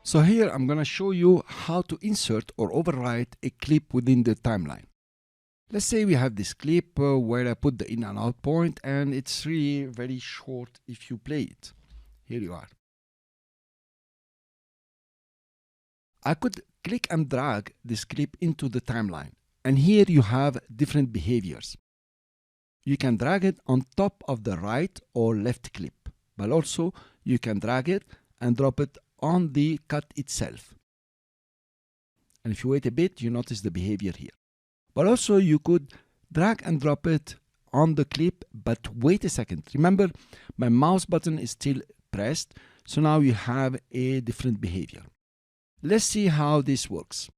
So here I'm going to show you how to insert or overwrite a clip within the timeline. Let's say we have this clip where I put the in and out point, and it's really very short if you play it. Here you are. I could click and drag this clip into the timeline, and here you have different behaviors. You can drag it on top of the right or left clip, but also you can drag it and drop it on the cut itself. And if you wait a bit, you notice the behavior here. But also you could drag and drop it on the clip, but wait a second. Remember, my mouse button is still pressed, so now you have a different behavior. Let's see how this works.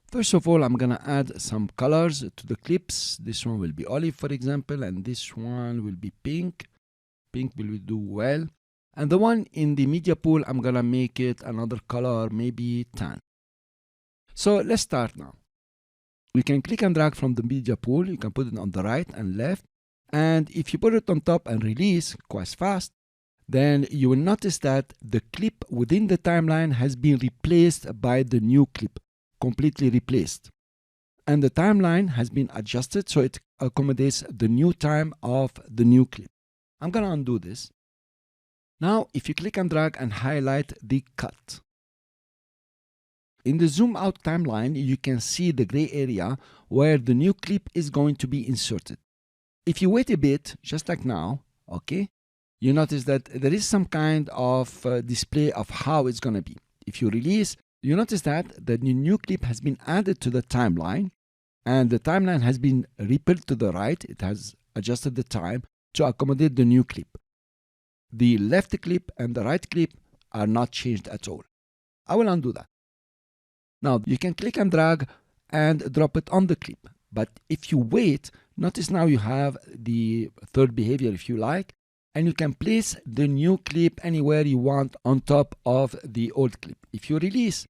First of all, I'm gonna add some colors to the clips. This one will be olive, for example, and this one will be pink. Pink will do well. And the one in the media pool, I'm gonna make it another color, maybe tan. So let's start now. We can click and drag from the media pool. You can put it on the right and left. And if you put it on top and release quite fast, then you will notice that the clip within the timeline has been replaced by the new clip, completely replaced. And the timeline has been adjusted so it accommodates the new time of the new clip. I'm gonna undo this. Now, if you click and drag and highlight the cut, in the zoom out timeline, you can see the gray area where the new clip is going to be inserted. If you wait a bit, just like now, okay, you notice that there is some kind of display of how it's going to be. If you release, you notice that the new clip has been added to the timeline, and the timeline has been rippled to the right. It has adjusted the time to accommodate the new clip. The left clip and the right clip are not changed at all. I will undo that. Now you can click and drag and drop it on the clip. But if you wait, notice now you have the third behavior if you like, and you can place the new clip anywhere you want on top of the old clip. If you release,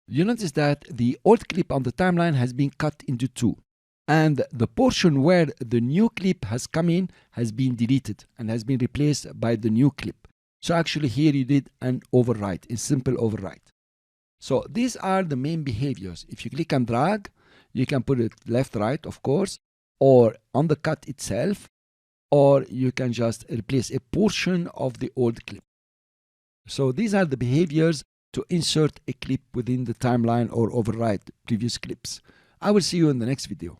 you notice that the old clip on the timeline has been cut into two. And the portion where the new clip has come in has been deleted and has been replaced by the new clip. So actually here you did an overwrite, a simple overwrite. So these are the main behaviors. If you click and drag, you can put it left, right, of course, or on the cut itself, or you can just replace a portion of the old clip. So these are the behaviors to insert a clip within the timeline or overwrite previous clips. I will see you in the next video.